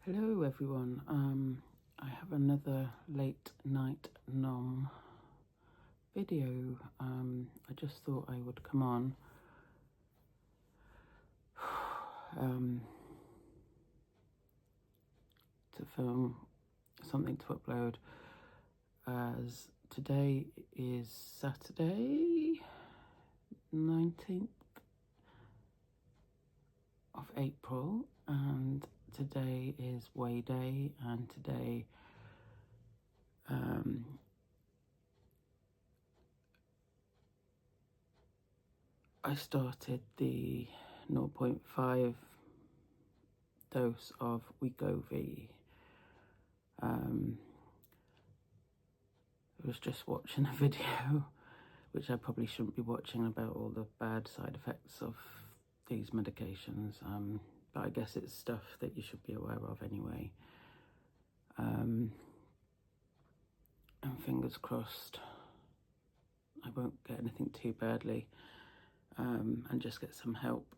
Hello everyone, I have another late night nom video. I just thought I would come on to film something to upload, as today is Saturday 19th of April and today is weigh day, and today I started the 0.5 dose of Wegovy. I was just watching a video, which I probably shouldn't be watching, about all the bad side effects of these medications, but I guess it's stuff that you should be aware of anyway. And fingers crossed I won't get anything too badly, and just get some help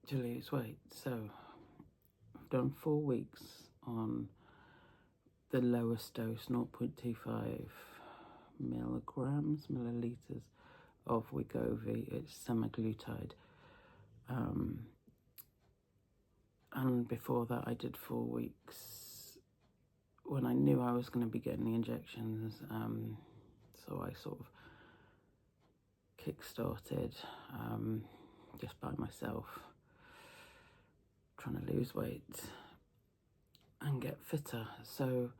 to lose weight. So I've done 4 weeks on the lowest dose, 0.25 milliliters of Wegovy. It's semaglutide. And before that I did 4 weeks when I knew I was going to be getting the injections, so I sort of kick-started just by myself, trying to lose weight and get fitter. So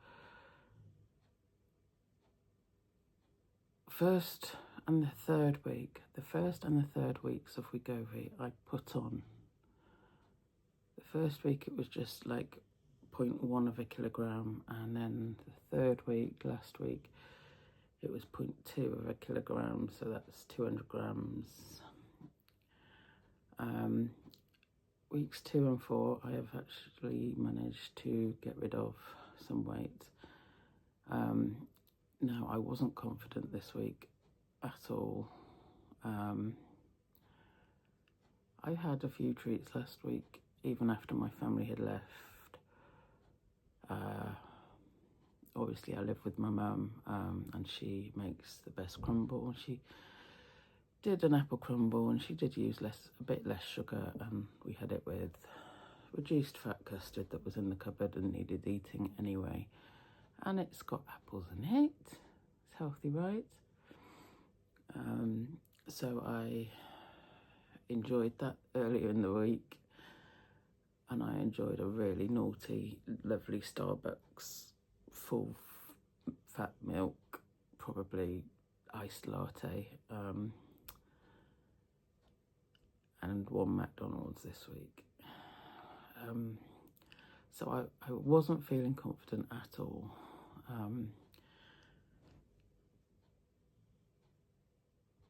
first and the third weeks of Wegovy I put on. The first week it was just like 0.1 of a kilogram, and then the third week, last week, it was 0.2 of a kilogram, so that's 200 grams. Weeks 2 and 4, I have actually managed to get rid of some weight. Now, I wasn't confident this week at all. I had a few treats last week, even after my family had left. Obviously I live with my mum, and she makes the best crumble. She did an apple crumble, and she did use a bit less sugar, and we had it with reduced fat custard that was in the cupboard and needed eating anyway. And it's got apples in it. It's healthy, right? So I enjoyed that earlier in the week, and I enjoyed a really naughty, lovely Starbucks full fat milk, probably iced latte, and 1 McDonald's this week. So I wasn't feeling confident at all.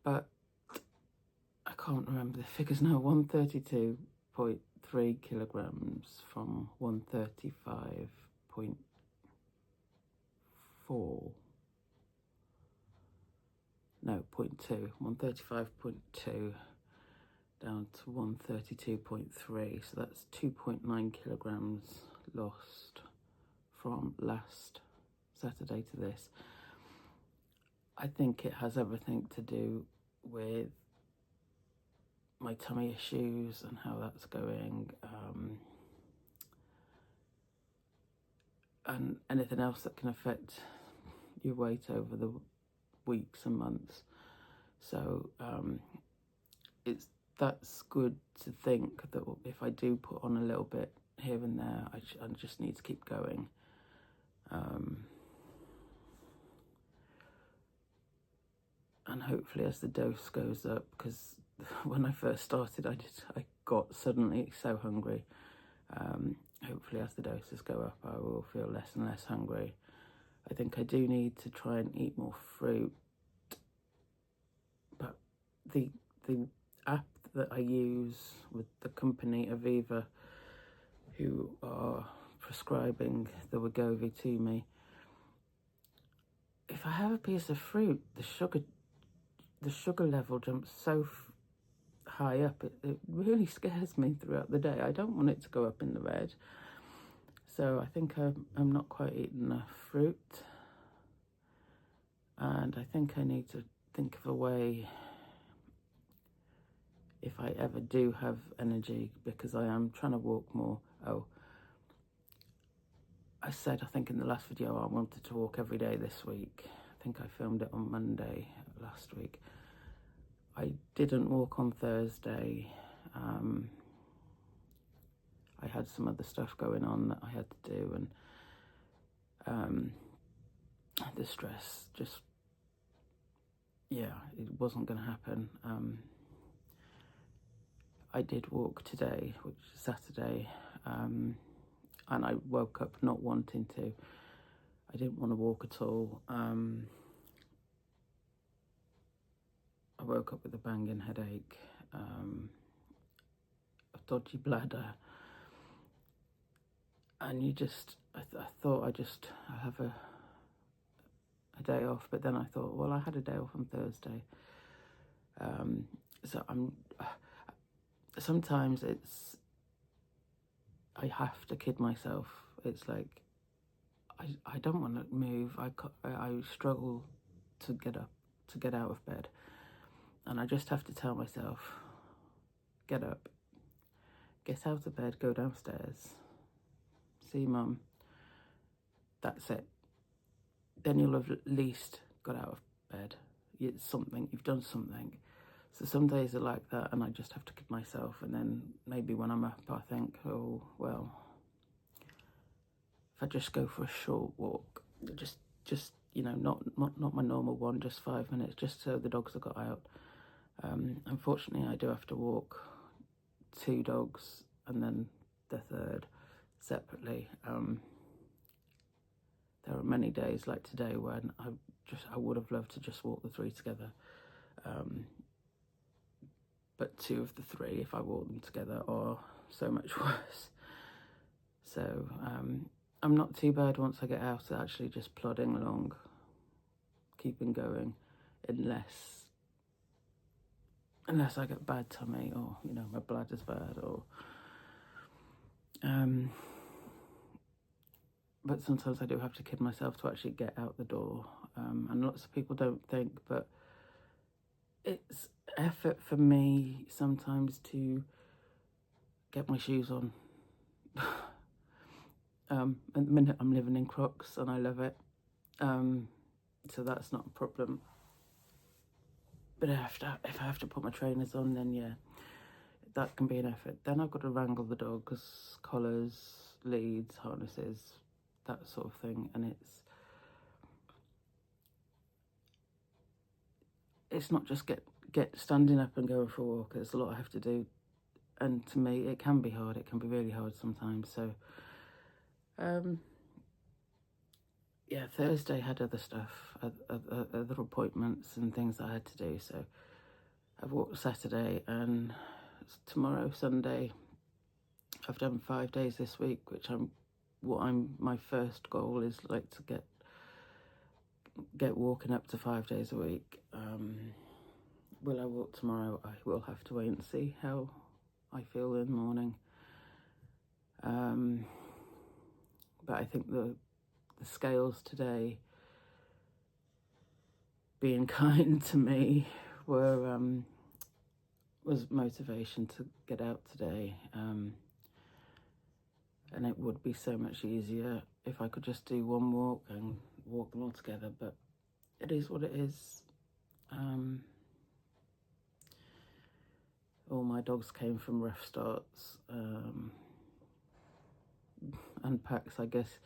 But I can't remember the figures now. 132.3 kilograms from 135.4. No, 0.2. 135.2 down to 132.3. So that's 2.9 kilograms lost from last Saturday to this. I think it has everything to do with my tummy issues and how that's going, and anything else that can affect your weight over the weeks and months. So that's good to think that if I do put on a little bit here and there, I just need to keep going. And hopefully as the dose goes up, because when I first started I got suddenly so hungry. Hopefully as the doses go up I will feel less and less hungry. I think I do need to try and eat more fruit, but the app that I use with the company Aviva, who are prescribing the Wegovy to me, if I have a piece of fruit, the sugar level jumps so high up, it really scares me throughout the day. I don't want it to go up in the red. So I think I'm not quite eating enough fruit, and I think I need to think of a way, if I ever do have energy, because I am trying to walk more. Oh, I said, I think in the last video, I wanted to walk every day this week. I think I filmed it on Monday last week. I didn't walk on Thursday. I had some other stuff going on that I had to do, and the stress just, yeah, it wasn't going to happen. I did walk today, which is Saturday, and I woke up not wanting to. I didn't want to walk at all. I woke up with a banging headache, a dodgy bladder, and you just, I thought I'll have a day off, but then I thought, well, I had a day off on Thursday. So sometimes I have to kid myself. It's like, I don't want to move. I struggle to get up, to get out of bed. And I just have to tell myself, get up, get out of bed, go downstairs, see mum. That's it. Then you'll have at least got out of bed. It's something, you've done something. So some days are like that, and I just have to kid myself. And then maybe when I'm up, I think, oh, well, if I just go for a short walk, just you know, not my normal one, just 5 minutes, just so the dogs have got out. Unfortunately, I do have to walk 2 dogs and then the third separately. There are many days like today when I would have loved to just walk the 3 together. But 2 of the 3, if I walk them together, are so much worse. So I'm not too bad once I get out, actually just plodding along, keeping going, unless I get bad tummy, or, you know, my bladder's bad, or but sometimes I do have to kid myself to actually get out the door, and lots of people don't think, but it's effort for me sometimes to get my shoes on. At the minute I'm living in Crocs and I love it, so that's not a problem. But if I have to put my trainers on, then yeah, that can be an effort. Then I've got to wrangle the dogs, collars, leads, harnesses, that sort of thing, and it's not just get standing up and going for a walk. There's a lot I have to do, and to me it can be hard. It can be really hard sometimes. So yeah, Thursday had other stuff, other appointments and things that I had to do. So I've walked Saturday, and tomorrow, Sunday. I've done 5 days this week, which my first goal is like to get walking up to 5 days a week. Will I walk tomorrow? I will have to wait and see how I feel in the morning. But I think the scales today being kind to me was motivation to get out today. And it would be so much easier if I could just do one walk and walk them all together, but it is what it is. All my dogs came from rough starts, and packs, I guess.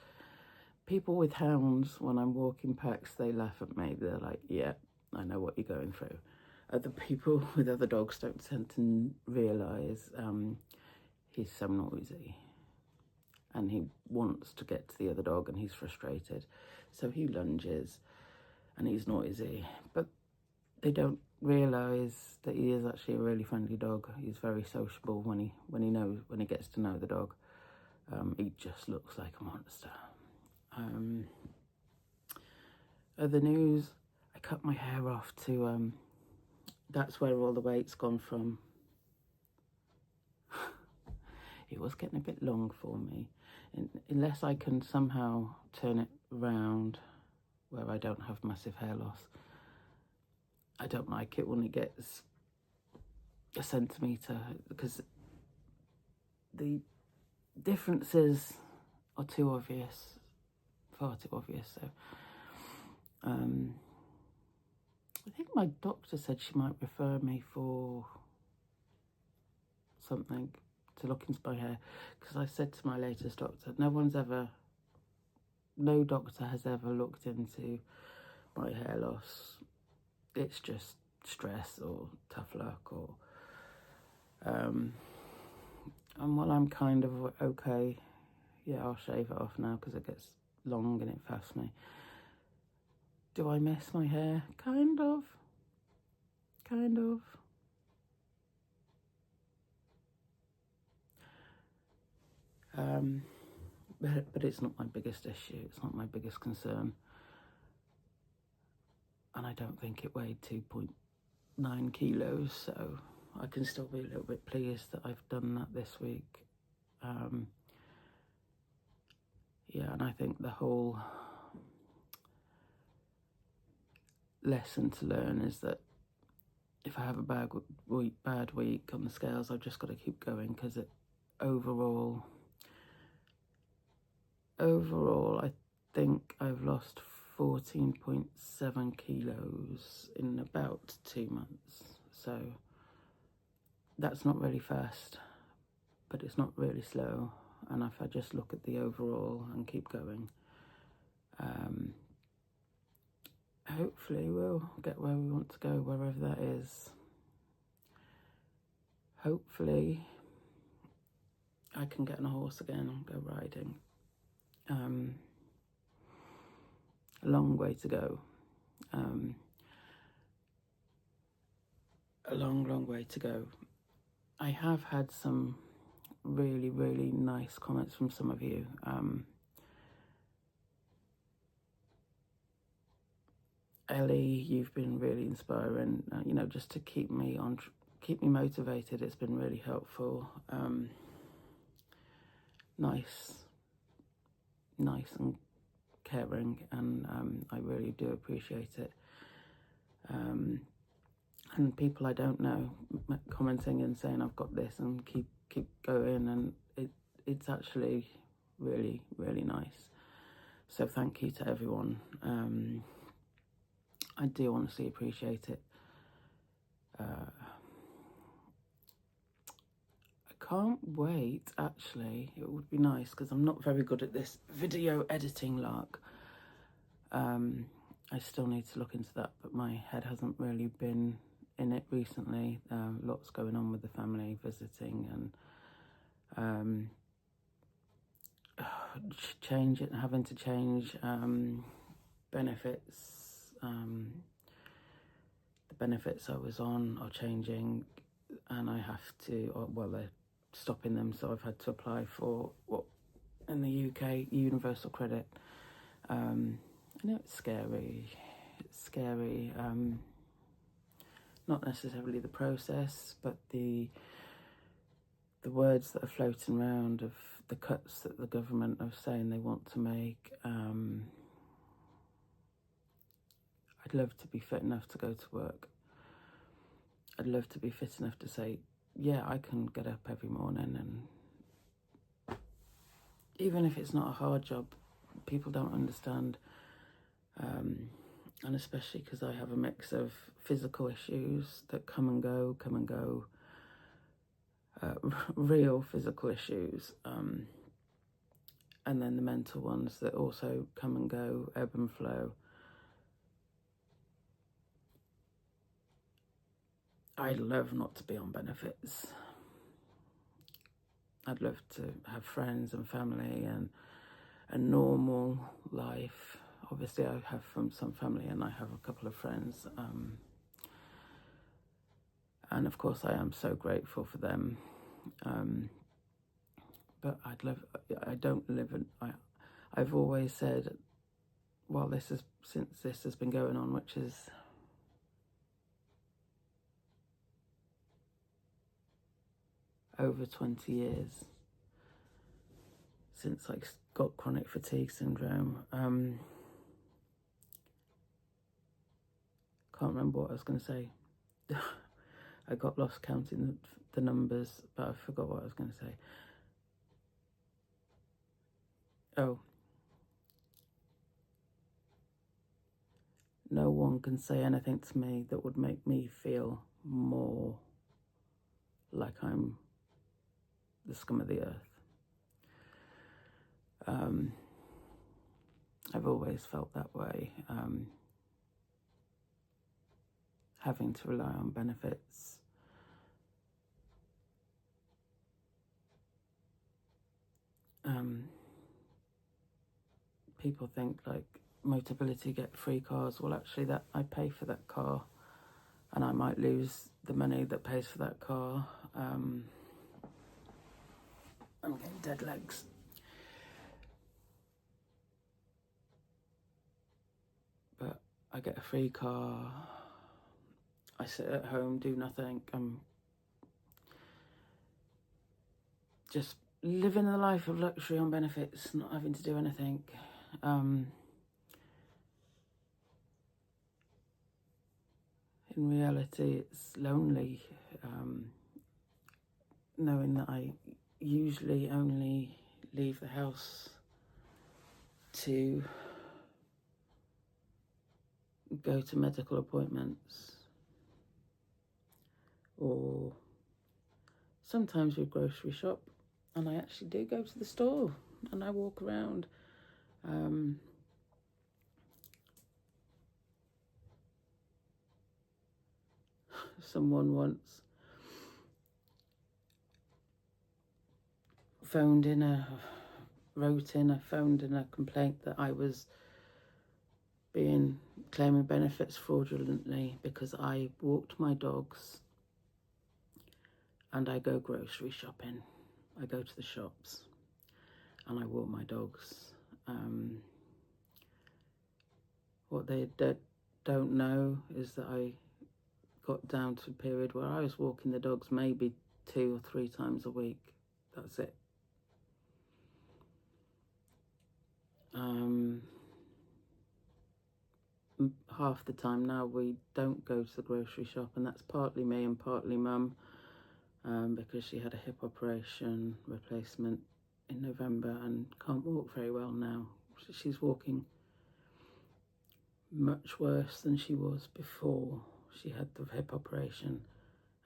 People with hounds, when I'm walking packs, they laugh at me. They're like, yeah, I know what you're going through. Other people with other dogs don't tend to realise he's so noisy, and he wants to get to the other dog, and he's frustrated. So he lunges, and he's noisy. But they don't realise that he is actually a really friendly dog. He's very sociable when he gets to know the dog. He just looks like a monster. Other news, I cut my hair off to, that's where all the weight's gone from. it was getting a bit long for me. Unless I can somehow turn it around where I don't have massive hair loss, I don't like it when it gets a centimetre, because the differences are too obvious, far too obvious. So I think my doctor said she might refer me for something to look into my hair, because I said to my latest doctor, no doctor has ever looked into my hair loss. It's just stress or tough luck, or and while I'm kind of okay, yeah, I'll shave it off now because it gets long and it fasts me. Do I miss my hair? Kind of. But it's not my biggest issue. It's not my biggest concern. And I don't think it weighed 2.9 kilos, so I can still be a little bit pleased that I've done that this week. Yeah, and I think the whole lesson to learn is that if I have a bad week on the scales, I've just got to keep going, because overall, I think I've lost 14.7 kilos in about 2 months. So that's not really fast, but it's not really slow. And if I just look at the overall and keep going, hopefully we'll get where we want to go, wherever that is. Hopefully I can get on a horse again and go riding. A long way to go. A long way to go. I have had some really, really nice comments from some of you. Ellie, you've been really inspiring, just to keep me motivated. It's been really helpful. Nice and caring, and I really do appreciate it. And people I don't know commenting and saying I've got this and keep going, and it's actually really, really nice. So thank you to everyone. I do honestly appreciate it. I can't wait, actually. It would be nice, because I'm not very good at this video editing lark. I still need to look into that, but my head hasn't really been in it recently. Lots going on with the family, visiting, and having to change benefits. The benefits I was on are changing, and I have to, they're stopping them, so I've had to apply for what in the UK universal credit. I know it's scary. Not necessarily the process, but the words that are floating around of the cuts that the government are saying they want to make. I'd love to be fit enough to go to work. I'd love to be fit enough to say, yeah, I can get up every morning, and even if it's not a hard job, people don't understand. And especially because I have a mix of physical issues that come and go, real physical issues, and then the mental ones that also come and go, ebb and flow. I'd love not to be on benefits. I'd love to have friends and family and a normal life. Obviously, I have some family, and I have a couple of friends. And of course, I am so grateful for them. But I've always said, well, since this has been going on, which is over 20 years, since I got chronic fatigue syndrome. Can't remember what I was going to say. I got lost counting the numbers, but I forgot what I was going to say. Oh. No one can say anything to me that would make me feel more like I'm the scum of the earth. I've always felt that way. Having to rely on benefits. People think like Motability get free cars. Well, actually, that I pay for that car, and I might lose the money that pays for that car. I'm getting dead legs. But I get a free car. I sit at home, do nothing. I'm just living a life of luxury on benefits, not having to do anything. In reality, it's lonely, knowing that I usually only leave the house to go to medical appointments, or sometimes we grocery shop, and I actually do go to the store and I walk around. Someone once phoned in a complaint that I was claiming benefits fraudulently because I walked my dogs and I go grocery shopping. I go to the shops and I walk my dogs. What they don't know is that I got down to a period where I was walking the dogs maybe 2 or 3 times a week. That's it. Half the time now we don't go to the grocery shop, and that's partly me and partly Mum, because she had a hip operation replacement in November and can't walk very well now. She's walking much worse than she was before she had the hip operation,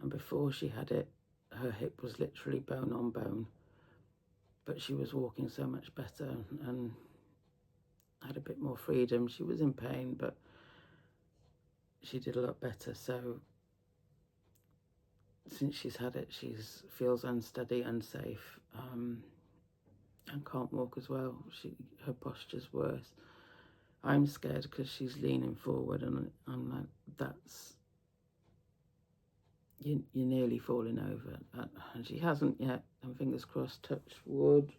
and before she had it, her hip was literally bone on bone, but she was walking so much better and had a bit more freedom. She was in pain, but she did a lot better. So since she's had it, she feels unsteady, unsafe, and can't walk as well. Her posture's worse. I'm scared because she's leaning forward, and I'm like, you're nearly falling over. And she hasn't yet, and fingers crossed, touch wood,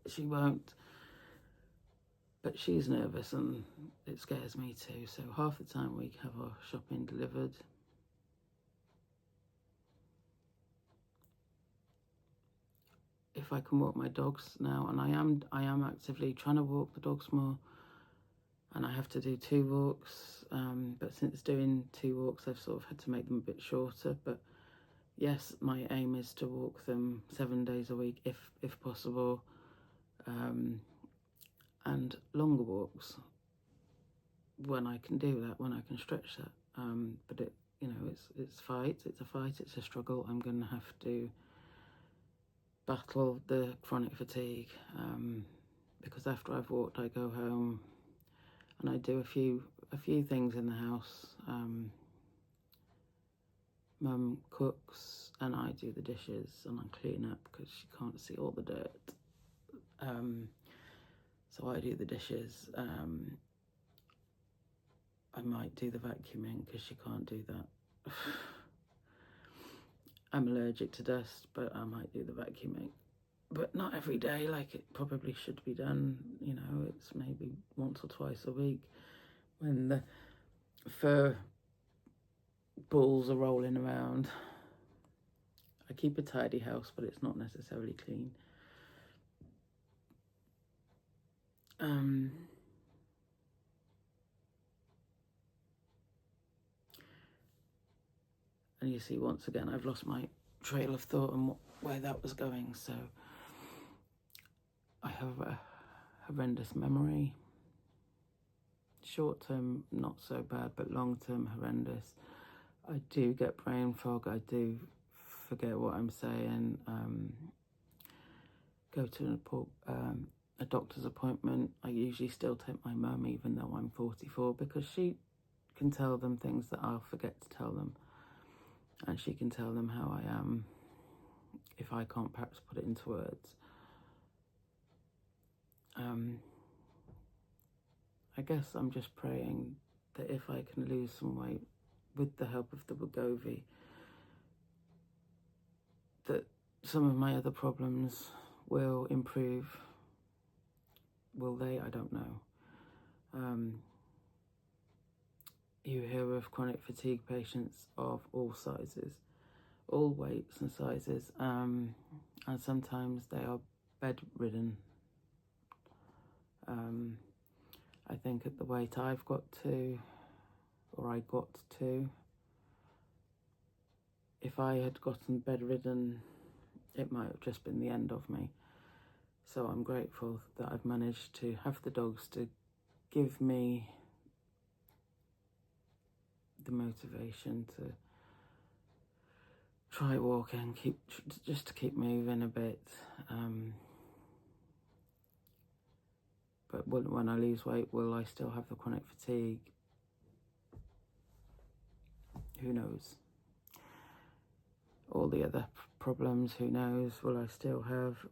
she won't. But she's nervous and it scares me too. So half the time we have our shopping delivered. If I can walk my dogs now, and I am actively trying to walk the dogs more, and I have to do 2 walks, but since doing 2 walks I've sort of had to make them a bit shorter. But yes, my aim is to walk them 7 days a week if possible, and longer walks when I can do that, when I can stretch that. But it's a fight, it's a struggle. I'm going to have to battle the chronic fatigue, because after I've walked I go home and I do a few things in the house. Mum cooks and I do the dishes and I clean up because she can't see all the dirt. So I do the dishes. I might do the vacuuming because she can't do that. I'm allergic to dust, but I might do the vacuuming. But not every day like it probably should be done. It's maybe once or twice a week when the fur balls are rolling around. I keep a tidy house, but it's not necessarily clean. And you see, once again, I've lost my trail of thought and where that was going. So I have a horrendous memory. Short term, not so bad, but long term, horrendous. I do get brain fog. I do forget what I'm saying. Go to a doctor's appointment. I usually still take my mum, even though I'm 44, because she can tell them things that I'll forget to tell them. And she can tell them how I am if I can't perhaps put it into words. I guess I'm just praying that if I can lose some weight with the help of the Wegovy, that some of my other problems will improve. Will they? I don't know. You hear of chronic fatigue patients of all sizes, all weights and sizes, and sometimes they are bedridden. I think at the weight I've got to, or I got to, if I had gotten bedridden, it might have just been the end of me. So I'm grateful that I've managed to have the dogs to give me the motivation to try walking, just to keep moving a bit. But when I lose weight, will I still have the chronic fatigue? Who knows? All the other problems, who knows? Will I still have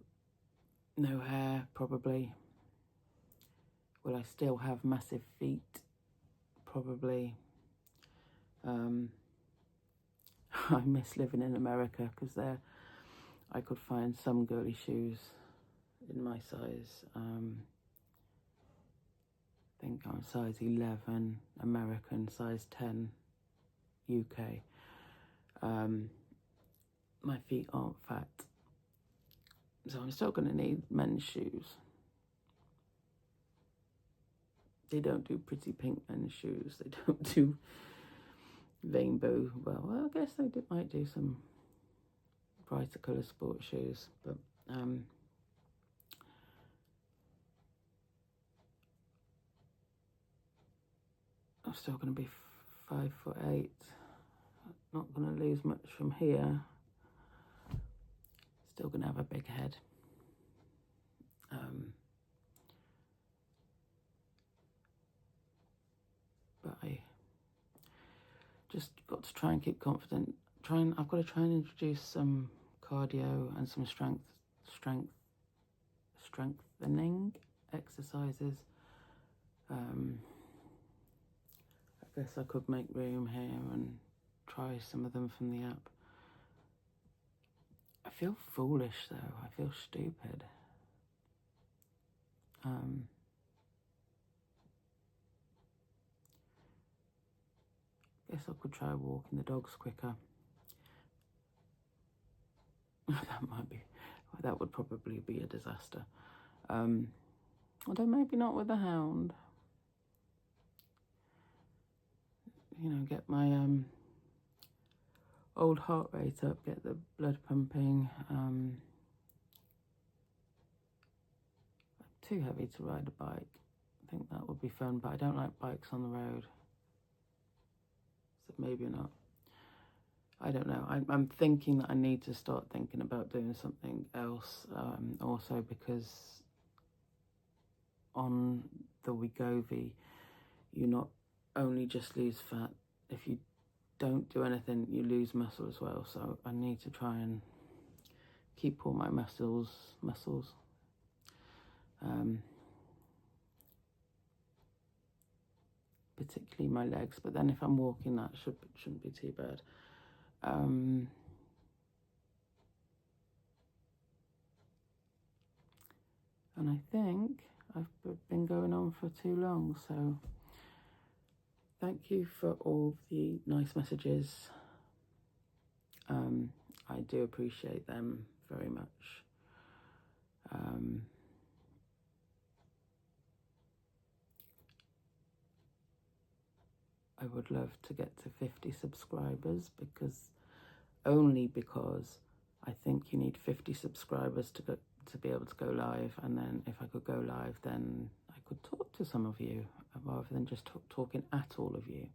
no hair? Probably. Will I still have massive feet? Probably. I miss living in America because there I could find some girly shoes in my size. I think I'm size 11, American, size 10, UK. My feet aren't fat, so I'm still going to need men's shoes. They don't do pretty pink men's shoes. They don't do rainbow. Well, I guess they might do some brighter colour sports shoes, but I'm still going to be 5'8". Not going to lose much from here. Still going to have a big head. But I just got to try and keep confident. I've got to try and introduce some cardio and some strengthening exercises. I guess I could make room here and try some of them from the app. I feel foolish though. I feel stupid. Guess I could try walking the dogs quicker. That would probably be a disaster. Although maybe not with a hound. You know, get my old heart rate up, get the blood pumping. Too heavy to ride a bike. I think that would be fun, but I don't like bikes on the road. So maybe not. I don't know. I'm thinking that I need to start thinking about doing something else. Also because on the Wegovy, you not only just lose fat, if you don't do anything, you lose muscle as well. So I need to try and keep all my muscles. Particularly my legs, but then if I'm walking, that shouldn't be too bad. And I think I've been going on for too long, so thank you for all the nice messages. I do appreciate them very much. I would love to get to 50 subscribers, only because I think you need 50 subscribers to be able to go live. And then if I could go live, then I could talk to some of you rather than just talking at all of you.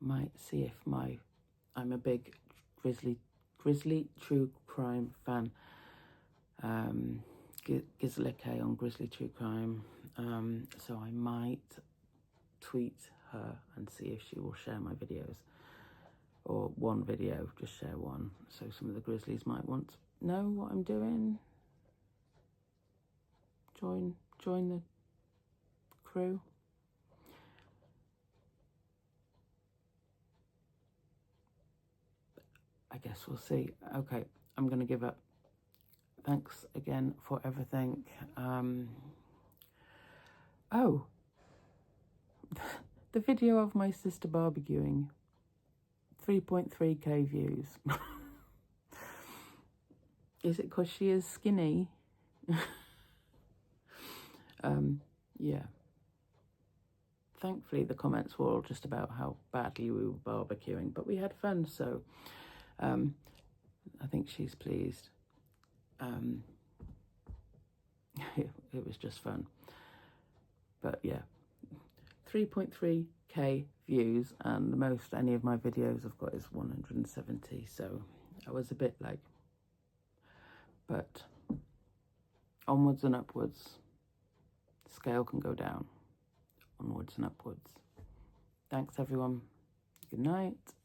Might see if I'm a big Grizzly true crime fan. Gisela K on Grizzly True Crime. So I might tweet her and see if she will share my videos, or one video, just share one, so some of the Grizzlies might want to know what I'm doing. Join the crew. I guess we'll see. Okay, I'm gonna give up. Thanks again for everything. Oh, the video of my sister barbecuing, 3.3k views. Is it because she is skinny? Yeah. Thankfully, the comments were all just about how badly we were barbecuing, but we had fun, so I think she's pleased. It was just fun. But yeah, 3.3k views, and the most any of my videos I've got is 170, so I was a bit like, but onwards and upwards. Scale can go down, onwards and upwards. Thanks everyone. Good night.